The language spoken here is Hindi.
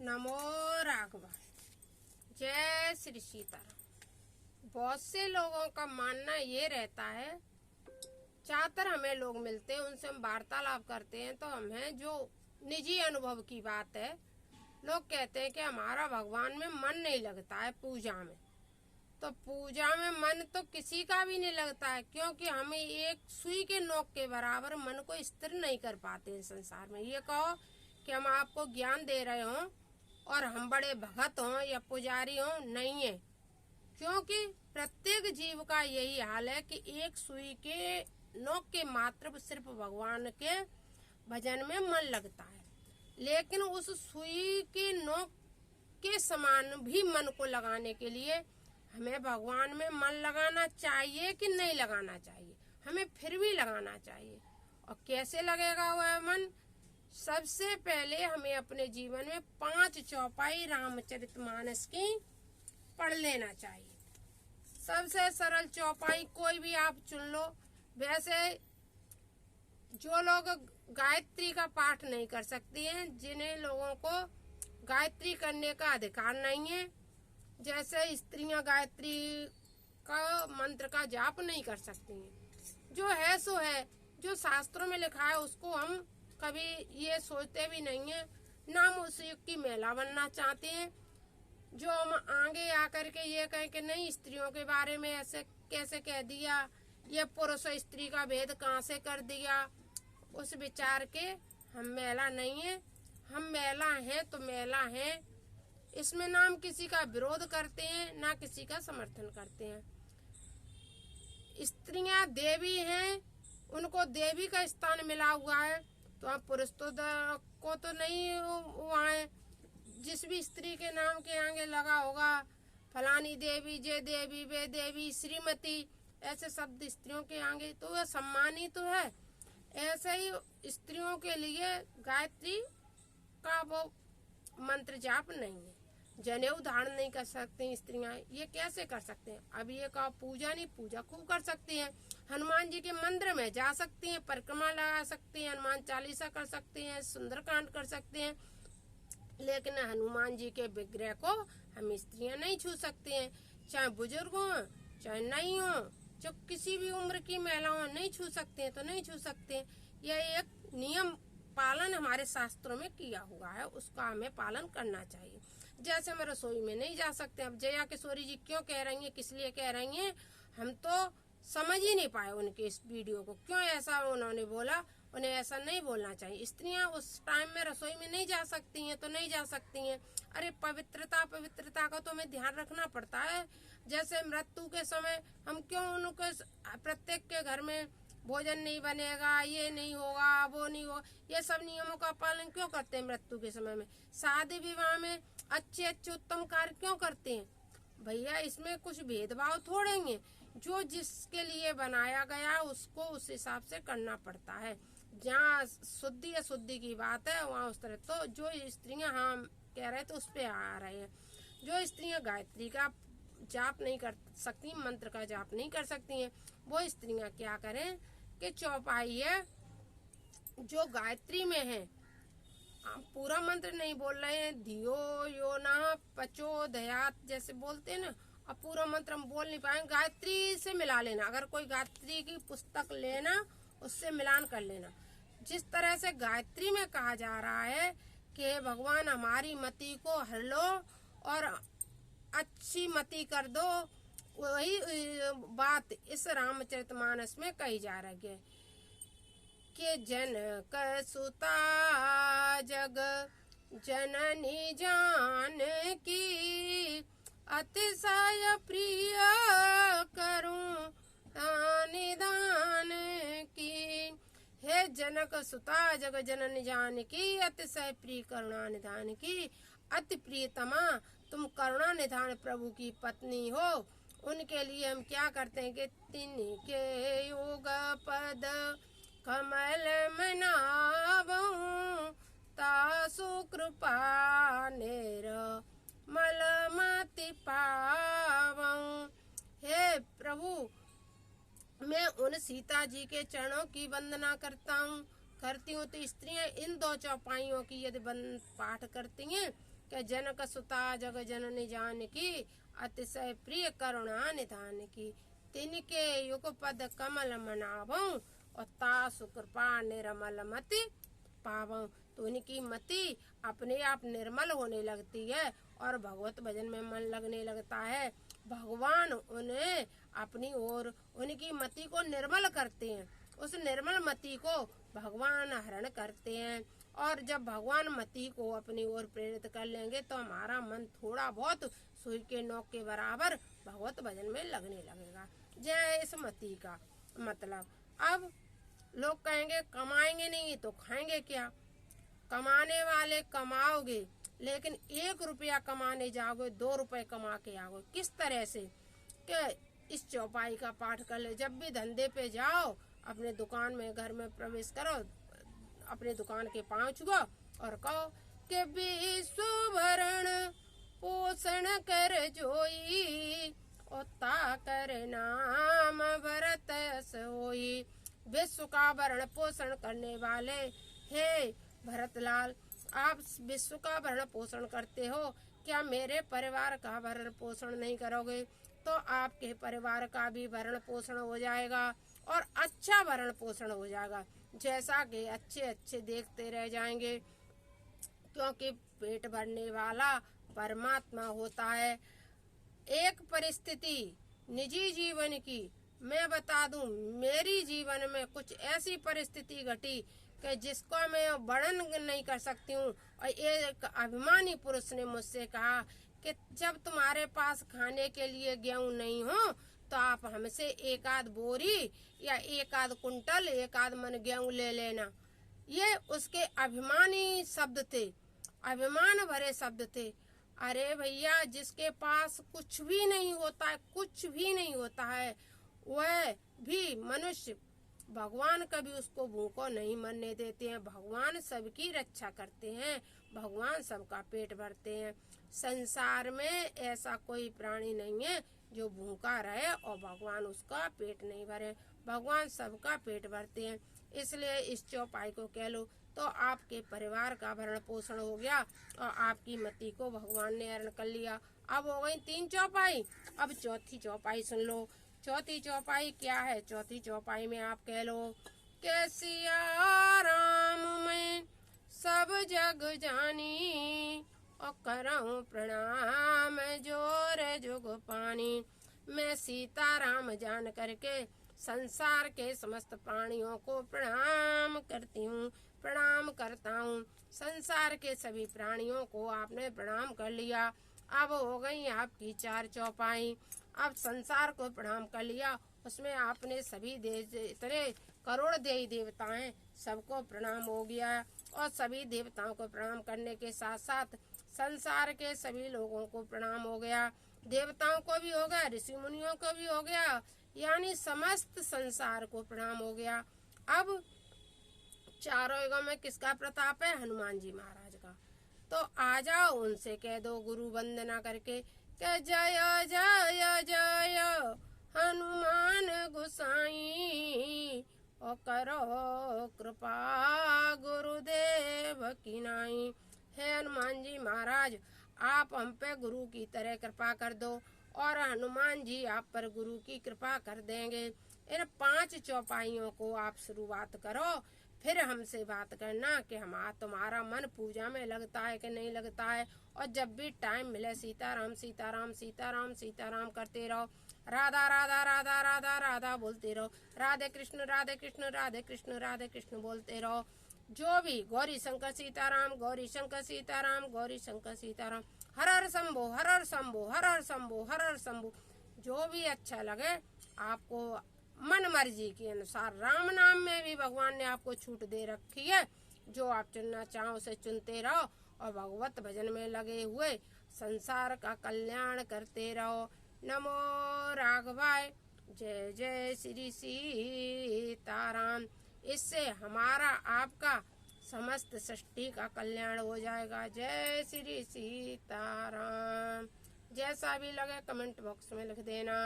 नमो राघवा। जय श्री सीताराम। बहुत से लोगों का मानना ये रहता है, ज्यादातर हमें लोग मिलते हैं, उनसे हम वार्तालाप करते हैं तो हमें जो निजी अनुभव की बात है, लोग कहते हैं कि हमारा भगवान में मन नहीं लगता है पूजा में। तो पूजा में मन तो किसी का भी नहीं लगता है, क्योंकि हमें एक सुई के नोक के बराबर मन को स्थिर नहीं कर पाते हैं संसार में। ये कहो कि हम आपको ज्ञान दे रहे हों और हम बड़े भगत हों या पुजारी हों, नहीं है। क्योंकि प्रत्येक जीव का यही हाल है कि एक सुई के नोक के मात्र सिर्फ भगवान के भजन में मन लगता है, लेकिन उस सुई के नोक के समान भी मन को लगाने के लिए हमें भगवान में मन लगाना चाहिए कि नहीं लगाना चाहिए? हमें फिर भी लगाना चाहिए। और कैसे लगेगा वह मन? सबसे पहले हमें अपने जीवन में 5 चौपाई रामचरितमानस की पढ़ लेना चाहिए। सबसे सरल चौपाई कोई भी आप चुन लो। वैसे जो लोग गायत्री का पाठ नहीं कर सकती हैं, जिन्हें लोगों को गायत्री करने का अधिकार नहीं है, जैसे स्त्रियां गायत्री का मंत्र का जाप नहीं कर सकती हैं, जो है सो है, जो शास्त्रों में लिखा है उसको हम कभी ये सोचते भी नहीं है, ना हम उस युग की महिला बनना चाहते हैं जो हम आगे आकर के ये कहें कि नहीं, स्त्रियों के बारे में ऐसे कैसे कह दिया, ये पुरुष और स्त्री का भेद कहाँ से कर दिया। उस विचार के हम महिला नहीं है। हम महिला हैं तो महिला हैं, इसमें ना हम किसी का विरोध करते हैं ना किसी का समर्थन करते हैं। स्त्रियां देवी हैं, उनको देवी का स्थान मिला हुआ है, तो आप पुरुष को तो नहीं हुआ है। जिस भी स्त्री के नाम के आगे लगा होगा फलानी देवी, जय देवी, वे देवी, श्रीमती, ऐसे शब्द स्त्रियों के आगे, तो वह सम्मानित तो है। ऐसे ही स्त्रियों के लिए गायत्री का वो मंत्र जाप नहीं है। जनेऊ धारण नहीं कर सकती स्त्रियां, ये कैसे कर सकते हैं? अब ये कहा पूजा नहीं, पूजा खूब कर सकती हैं। हनुमान जी के मंदिर में जा सकती हैं, परिक्रमा लगा सकती हैं, हनुमान चालीसा कर सकती हैं, सुंदरकांड कर सकते हैं, लेकिन हनुमान जी के विग्रह को हम स्त्रियां नहीं छू सकती हैं। चाहे बुजुर्ग हो चाहे नहीं हो, जो किसी भी उम्र की महिलाओं नहीं छू सकते हैं तो नहीं छू सकते हैं। यह एक नियम पालन हमारे शास्त्रों में किया हुआ है, उसका हमें पालन करना चाहिए। जैसे हम रसोई में नहीं जा सकते। अब जया किशोरी जी क्यों कह रही हैं, किस लिए कह रही हैं, हम तो समझ ही नहीं पाए उनके इस वीडियो को, क्यों ऐसा उन्होंने बोला। उन्हें ऐसा नहीं बोलना चाहिए। स्त्रियां उस टाइम में रसोई में नहीं जा सकती हैं तो नहीं जा सकती हैं। अरे पवित्रता का तो हमें ध्यान रखना पड़ता है। जैसे मृत्यु के समय हम क्यों उनको प्रत्येक के घर में भोजन नहीं बनेगा, ये नहीं होगा, वो नहीं होगा, ये सब नियमों का पालन क्यों करते हैं? मृत्यु के समय में शादी विवाह में अच्छे उत्तम कार्य क्यों करते हैं? भैया इसमें कुछ भेदभाव थोड़े हैं। जो जिसके लिए बनाया गया उसको उस हिसाब से करना पड़ता है। जहाँ शुद्धि अशुद्धि की बात है वहाँ उस तरह। तो जो स्त्रियां हम कह रहे थे उस पे आ रहे हैं। जो स्त्रियां गायत्री का जाप नहीं कर सकती, मंत्र का जाप नहीं कर सकती हैं, वो स्त्रियां क्या करें कि चौपाई है जो गायत्री में है, हम पूरा मंत्र नहीं बोल रहे हैं, धियो यो ना पचो दयात जैसे बोलते हैं ना, अब पूरा मंत्र हम बोल नहीं पाएंगे। गायत्री से मिला लेना, अगर कोई गायत्री की पुस्तक लेना उससे मिलान कर लेना। जिस तरह से गायत्री में कहा जा रहा है कि भगवान हमारी मति को हर लो और अच्छी मति कर दो, वही बात इस रामचरितमानस में कही जा रही है कि जनक सुता जग जननी जानकी अतिशय प्रिय करूं निदान की। हे जनक सुता जग जननी जानकी अतिशय प्रिय करुणा निधान की। अति प्रियतमा तुम करुणा निधान प्रभु की पत्नी हो। उनके लिए हम क्या करते हैं कि तिनके योग पद कमल मनावूं तासु कृपा निर्मल मति पावूं। हे प्रभु, मैं उन सीता जी के चरणों की वंदना करती हूँ। तो स्त्रियां इन 2 चौपाइयों की यदि पाठ करती हैं कि जनक सुता जग जननी जानकी अतिशय प्रिय करुणा निधान की। तिनके युग पद कमल मनावऊं और तासु कृपा निर्मल मति पावऊं। तो उनकी मति अपने आप निर्मल होने लगती है और भगवत भजन में मन लगने लगता है। भगवान उन्हें अपनी ओर उनकी मति को निर्मल करते हैं। उस निर्मल मति को भगवान हरण करते हैं और जब भगवान मति को अपनी ओर प्रेरित कर लेंगे तो हमारा मन थोड़ा बहुत सुई के नोक के बराबर भगवत भजन में लगने लगेगा। जय इस मति का मतलब। अब लोग कहेंगे कमाएंगे नहीं तो खाएंगे क्या। कमाने वाले कमाओगे लेकिन 1 रुपया कमाने जाओगे 2 रुपए कमा के आओगे। किस तरह से कि इस चौपाई का पाठ कर ले। जब भी धंधे पे जाओ अपने दुकान में घर में प्रवेश करो, अपने दुकान के पांव छुओ और कहो कि विश्व भरण पोषण कर जोई ओता कर नाम भरत सोई। विश्व का भरण पोषण करने वाले हे भरतलाल, आप विश्व का भरण पोषण करते हो, क्या मेरे परिवार का भरण पोषण नहीं करोगे तो आपके परिवार का भी भरण पोषण हो जाएगा और अच्छा भरण पोषण हो जाएगा। जैसा कि अच्छे अच्छे देखते रह जाएंगे क्योंकि पेट भरने वाला परमात्मा होता है। एक परिस्थिति निजी जीवन की मैं बता दूं, मेरी जीवन में कुछ ऐसी परिस्थिति घटी कि जिसको मैं वर्णन नहीं कर सकती हूँ। और एक अभिमानी पुरुष ने मुझसे कहा कि जब तुम्हारे पास खाने के लिए गेहूं नहीं हो तो आप हमसे 1 आध बोरी या 1 आध कुंटल 1 आध मन गेहूं ले लेना। ये उसके अभिमानी शब्द थे, अभिमान भरे शब्द थे। अरे भैया, जिसके पास कुछ भी नहीं होता है, कुछ भी नहीं होता है, वह भी मनुष्य, भगवान कभी उसको भूखों नहीं मरने देते हैं। भगवान सबकी रक्षा करते हैं, भगवान सबका पेट भरते हैं। संसार में ऐसा कोई प्राणी नहीं है जो भूखा रहे और भगवान उसका पेट नहीं भरे। भगवान सबका पेट भरते हैं। इसलिए इस चौपाई को कह लो तो आपके परिवार का भरण पोषण हो गया और आपकी मति को भगवान ने हरण कर लिया। अब हो गई 3 चौपाई। अब चौथी चौपाई सुन लो। चौथी चौपाई क्या है? चौथी चौपाई में आप कह लो कि सिया राम मैं सब जग जानी और करऊं प्रणाम जोर जुग पानी। मैं सीता राम जान करके संसार के समस्त प्राणियों को प्रणाम करती हूँ, प्रणाम करता हूँ। संसार के सभी प्राणियों को आपने प्रणाम कर लिया। अब हो गई आपकी 4 चौपाई। अब संसार को प्रणाम कर लिया, उसमें आपने सभी इतने करोड़ देवी देवताएं सबको प्रणाम हो गया और सभी देवताओं को प्रणाम करने के साथ साथ संसार के सभी लोगों को प्रणाम हो गया। देवताओं को भी हो गया, ऋषि मुनियों को भी हो गया, यानी समस्त संसार को प्रणाम हो गया। अब चारों युगों में किसका प्रताप है? हनुमान जी महाराज का। तो आ जाओ उनसे कह दो गुरु वंदना करके कि जय जय जय हनुमान गोसाई और करो कृपा गुरुदेव की नाई। हे हनुमान जी महाराज, आप हम पे गुरु की तरह कृपा कर दो और हनुमान जी आप पर गुरु की कृपा कर देंगे। इन 5 चौपाइयों को आप शुरुआत करो, फिर हमसे बात करना कि तुम्हारा मन पूजा में लगता है कि नहीं लगता है। और जब भी टाइम मिले सीताराम सीताराम सीताराम सीताराम करते रहो, राधा राधा राधा राधा राधा बोलते रहो, राधे कृष्ण राधे कृष्ण राधे कृष्ण राधे कृष्ण बोलते रहो। जो भी गौरी शंकर सीताराम गौरी शंकर सीताराम गौरी शंकर सीताराम, हर हर शंभो हर हर शंभो हर हर शंभो हर हर शंभो, जो भी अच्छा लगे आपको मन मर्जी के अनुसार। राम नाम में भी भगवान ने आपको छूट दे रखी है, जो आप चुनना चाहो उसे चुनते रहो और भगवत भजन में लगे हुए संसार का कल्याण करते रहो। नमो राघवाय, जय जय श्री सीताराम। इससे हमारा आपका समस्त सृष्टि का कल्याण हो जाएगा। जय श्री सीताराम। जैसा भी लगे कमेंट बॉक्स में लिख देना।